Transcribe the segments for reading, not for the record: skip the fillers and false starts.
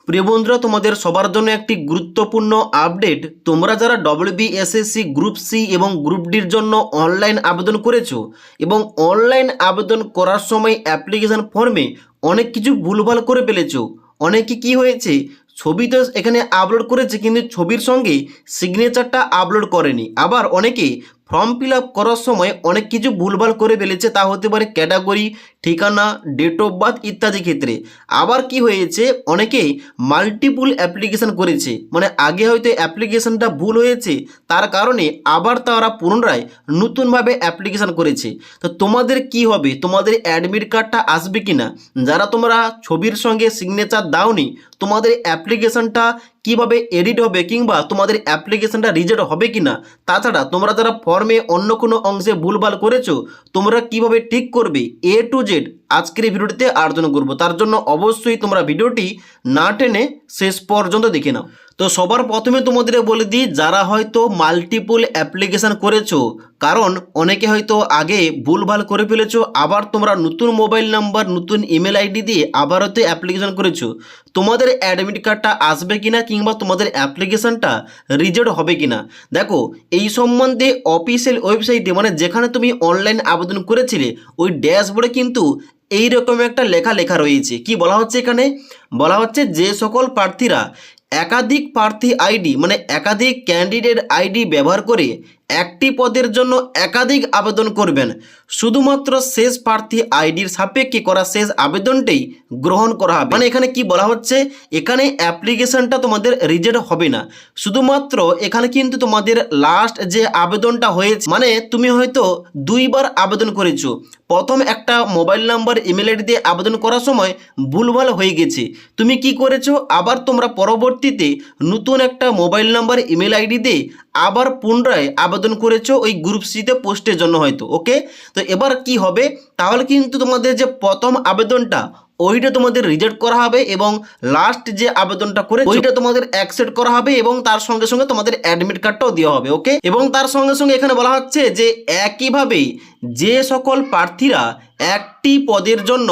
প্রিয় বন্ধুরা, তোমাদের সবার জন্য একটি গুরুত্বপূর্ণ আপডেট। তোমরা যারা ডব্লিউবিএসএসসি গ্রুপ সি এবং গ্রুপ ডির জন্য অনলাইন আবেদন করেছো এবং অনলাইন আবেদন করার সময় অ্যাপ্লিকেশন ফর্মে অনেক কিছু ভুলভাল করে ফেলেছো। অনেকে কি হয়েছে, ছবি তো এখানে আপলোড করেছে কিন্তু ছবির সঙ্গে সিগনেচারটা আপলোড করেনি। আবার অনেকে ফর্ম ফিল আপ করার সময় অনেক কিছু ভুলভাল করে ফেলেছে, তা হতে পারে ক্যাটাগরি, ঠিকানা, ডেট অফ বার্থ ইত্যাদি ক্ষেত্রে। আবার কি হয়েছে, অনেকে মাল্টিপুল অ্যাপ্লিকেশন করেছে, মানে আগে হয়তো অ্যাপ্লিকেশনটা ভুল হয়েছে, তার কারণে আবার তারা পুনরায় নতুনভাবে অ্যাপ্লিকেশন করেছে। তো তোমাদের কি হবে, তোমাদের অ্যাডমিট কার্ডটা আসবে কি না? যারা তোমরা ছবির সঙ্গে সিগনেচার দাওনি, তোমাদের অ্যাপ্লিকেশনটা কিভাবে এডিট হবে কিংবা তোমাদের অ্যাপ্লিকেশনটা রিজেক্ট হবে কি না? তাছাড়া তোমরা যারা ফর্মে অন্য কোনো অংশে ভুলভাল করেছো, তোমরা কিভাবে ঠিক করবে, এ টু জেড আজকের এই ভিডিওটিতে আলোচনা করব। তার জন্য অবশ্যই তোমরা ভিডিওটি না টেনে শেষ পর্যন্ত দেখে নাও। তো সবার প্রথমে তোমাদের বলে দিই, যারা হয়তো মাল্টিপল অ্যাপ্লিকেশান করেছো, কারণ অনেকে হয়তো আগে ভুলভাল করে ফেলেছো, আবার তোমরা নতুন মোবাইল নাম্বার, নতুন ইমেল আইডি দিয়ে আবার হয়তো অ্যাপ্লিকেশান করেছো, তোমাদের অ্যাডমিট কার্ডটা আসবে কিনা কিংবা তোমাদের অ্যাপ্লিকেশানটা রিজেক্ট হবে কিনা। দেখো, এই সম্বন্ধে অফিসিয়াল ওয়েবসাইটে, মানে যেখানে তুমি অনলাইন আবেদন করেছিলে, ওই ড্যাশবোর্ডে কিন্তু এইরকম একটা লেখা রয়েছে। কি বলা হচ্ছে এখানে? বলা হচ্ছে যে সকল প্রার্থীরা একাধিক প্রার্থী আইডি, মানে একাধিক ক্যান্ডিডেট আইডি ব্যবহার করে একটি পদের জন্য একাধিক আবেদন করবেন, শুধুমাত্র শেষ প্রার্থী আইডির সাপেক্ষে করা শেষ আবেদনটাই গ্রহণ করা হবে। মানে এখানে কি বলা হচ্ছে, এখানে অ্যাপ্লিকেশনটা তোমাদের রিজেক্ট হবে না, শুধুমাত্র এখানে কিন্তু তোমাদের লাস্ট যে আবেদনটা হয়েছে, মানে তুমি হয়তো দুইবার আবেদন করেছো, প্রথম একটা মোবাইল নাম্বার, ইমেল আইডি দিয়ে আবেদন করার সময় ভুলভাল হয়ে গেছে, তুমি কি করেছো, আবার তোমরা পরবর্তীতে নতুন একটা মোবাইল নাম্বার, ইমেল আইডি দিয়ে আবার পুনরায় আবেদন করেছো ওই গ্রুপ সিতে পোস্টের জন্য হয়তো। ওকে, তো এবার কি হবে, তাহলে কিন্তু তোমাদের যে প্রথম আবেদনটা ওইটা তোমাদের রিজেক্ট করা হবে এবং লাস্ট যে আবেদনটা করে ওইটা তোমাদের অ্যাকসেপ্ট করা হবে এবং তার সঙ্গে সঙ্গে তোমাদের অ্যাডমিট কার্ডটাও দেওয়া হবে। ওকে, এবং তার সঙ্গে সঙ্গে এখানে বলা হচ্ছে যে একইভাবে যে সকল প্রার্থীরা একটি পদের জন্য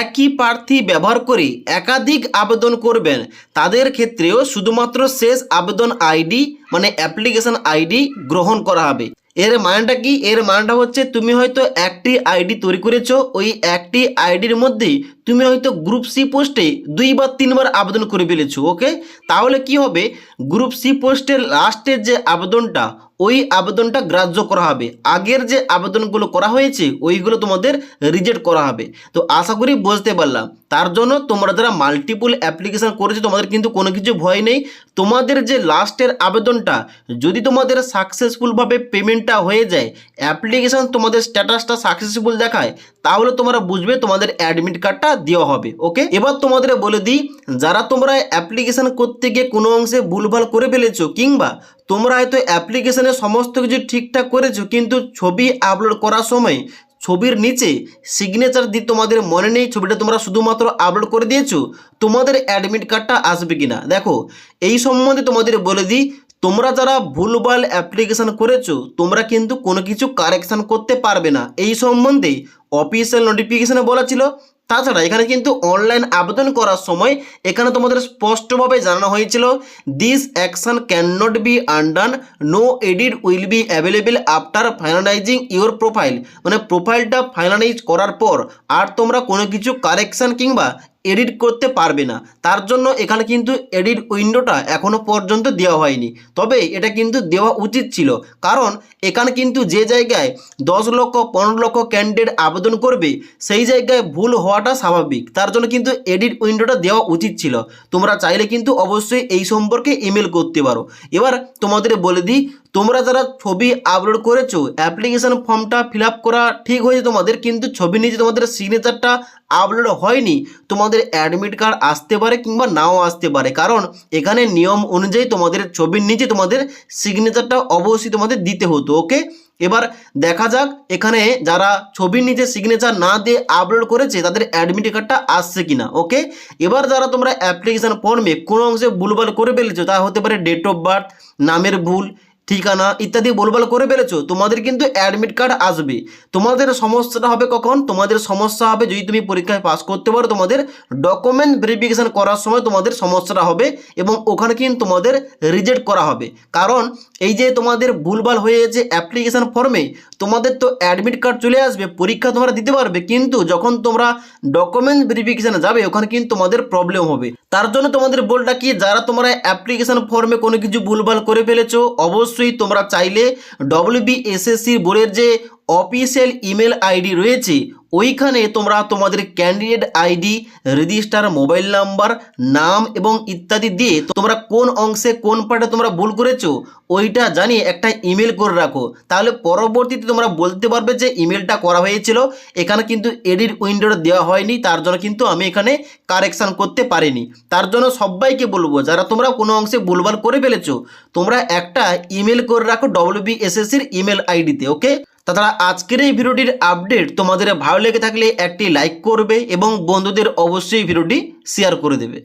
একই প্রার্থী ব্যবহার করে একাধিক আবেদন করবেন, তাদের ক্ষেত্রেও শুধুমাত্র শেষ আবেদন আইডি, মানে অ্যাপ্লিকেশন আইডি গ্রহণ করা হবে। এর মানেটা কি? এর মানেটা হচ্ছে তুমি হয়তো একটি আইডি তৈরি করেছো, ওই একটি আইডির মধ্যে তুমি হয়তো গ্রুপ সি পোস্টে 2 বা 3 বার আবেদন করে ফেলেছো। ওকে, তাহলে কি হবে, গ্রুপ সি পোস্টের লাস্টের যে আবেদনটা, ওই আবেদনটা গ্রাহ্য করা হবে, আগের যে আবেদনগুলো করা হয়েছে ওইগুলো তোমাদের রিজেক্ট করা হবে। তো আশা করি বুঝতে পারলাম। তার জন্য তোমরা যারা মাল্টিপল অ্যাপ্লিকেশন করেছো, তোমাদের কিন্তু কোনো কিছু ভয় নেই। তোমাদের যে লাস্টের আবেদনটা যদি তোমাদের সাকসেসফুলভাবে পেমেন্টটা হয়ে যায়, অ্যাপ্লিকেশন তোমাদের স্ট্যাটাসটা সাকসেসফুল দেখায়, তাহলে তোমরা বুঝবে তোমাদের অ্যাডমিট কার্ডটা দেওয়া হবে। ওকে, এবার তোমাদের বলে দিই, যারা তোমরা অ্যাপ্লিকেশন করতে গিয়ে কোনো অংশে ভুলভাল করে ফেলেছো কিংবা তোমরা হয়তো অ্যাপ্লিকেশনে সমস্ত কিছু ঠিকঠাক করেছো কিন্তু ছবি আপলোড করার সময় ছবির নিচে সিগনেচার দিয়ে তোমাদের মনে নেই, ছবিটা তোমরা শুধুমাত্র আপলোড করে দিয়েছো, তোমাদের অ্যাডমিট কার্ডটা আসবে কিনা। দেখো, এই সম্বন্ধে তোমাদের বলে দিই, তোমরা যারা ভুলভাল অ্যাপ্লিকেশন করেছো, তোমরা কিন্তু কোনো কিছু কারেকশন করতে পারবে না, এই সম্বন্ধে অফিসিয়াল নোটিফিকেশনে বলা ছিল। তাছাড়া এখানে কিন্তু অনলাইন আবেদন করার সময় এখানে তোমাদের স্পষ্টভাবে জানানো হয়েছিল, this action can not be undone, no edit will be available after finalizing your profile, মানে প্রোফাইলটা ফাইনালাইজ করার পর আর তোমরা কোনো কিছু কারেকশন কিংবা এডিট করতে পারবে না। তার জন্য এখানে কিন্তু এডিট উইন্ডোটা এখনও পর্যন্ত দেওয়া হয়নি, তবে এটা কিন্তু দেওয়া উচিত ছিল, কারণ এখানে কিন্তু যে জায়গায় 10 লক্ষ 15 লক্ষ ক্যান্ডিডেট আবেদন করবে, সেই জায়গায় ভুল হওয়াটা স্বাভাবিক। তার জন্য কিন্তু এডিট উইন্ডোটা দেওয়া উচিত ছিল। তোমরা চাইলে কিন্তু অবশ্যই এই সম্পর্কে ইমেল করতে পারো। এবার তোমাদের বলে দিই, তোমরা যারা ছবি আপলোড করেছো, অ্যাপ্লিকেশন ফর্মটা ফিল আপ করা ঠিক হয়েছে তোমাদের, কিন্তু ছবির নিচে তোমাদের সিগনেচারটা আপলোড হয়নি, তোমাদের অ্যাডমিট কার্ড আসতে পারে কিংবা নাও আসতে পারে, কারণ এখানে নিয়ম অনুযায়ী তোমাদের ছবির নিচে তোমাদের সিগনেচারটা অবশ্যই তোমাদের দিতে হতো। ওকে, এবার দেখা যাক এখানে যারা ছবির নিচে সিগনেচার না দিয়ে আপলোড করেছে তাদের অ্যাডমিট কার্ডটা আসছে কিনা। ওকে, এবার যারা তোমরা অ্যাপ্লিকেশন ফর্মে কোনো অংশে ভুলভাল করে ফেলেছো, তা হতে পারে ডেট অফ বার্থ, নামের ভুল, ঠিকানা ইত্যাদি ভুলভাল করে ফেলেছো, তোমাদের কিন্তু অ্যাডমিট কার্ড আসবে। তোমাদের সমস্যাটা হবে কখন? তোমাদের সমস্যা হবে যদি তুমি পরীক্ষায় পাস করতে পারো, তোমাদের ডকুমেন্ট ভেরিফিকেশন করার সময় তোমাদের সমস্যাটা হবে এবং ওখানে কিন্তু তোমাদের রিজেক্ট করা হবে। কারণ এই যে তোমাদের ভুলভাল হয়েছে অ্যাপ্লিকেশন ফর্মে, তোমাদের তো অ্যাডমিট কার্ড চলে আসবে, পরীক্ষা তোমরা দিতে পারবে, কিন্তু যখন তোমরা ডকুমেন্ট ভেরিফিকেশানে যাবে ওখানে কিন্তু তোমাদের প্রবলেম হবে। তার জন্য তোমাদের বলটা কি, যারা তোমরা অ্যাপ্লিকেশন ফর্মে কোনো কিছু ভুলভাল করে ফেলেছো, অবশ্যই তোমরা চাইলে WBSSC বোর্ডের যে অফিসিয়াল ইমেল আইডি রয়েছে ওইখানে তোমরা তোমাদের candidate ID, register mobile number, নাম এবং ইত্যাদি দিয়ে তোমরা কোন অংশে কোন পার্টে তোমরা ভুল করেছো ওইটা জানিয়ে একটা ইমেল করে রাখো। তাহলে পরবর্তীতে তোমরা বলতে পারবে যে ইমেলটা করা হয়েছিল, এখানে কিন্তু এডিট উইন্ডোটা দেওয়া হয়নি, তার জন্য কিন্তু আমি এখানে কারেকশান করতে পারিনি। তার জন্য সবাইকে বলবো, যারা তোমরা কোনো অংশে ভুলভাল করে ফেলেছো তোমরা একটা ইমেল করে রাখো WBSSCর ইমেল আইডিতে। ওকে, তাছাড়া আজকের এই ভিডিওটির আপডেট তোমাদের ভালো লেগে থাকলে একটি লাইক করবে এবং বন্ধুদের অবশ্যই ভিডিওটি শেয়ার করে দেবে।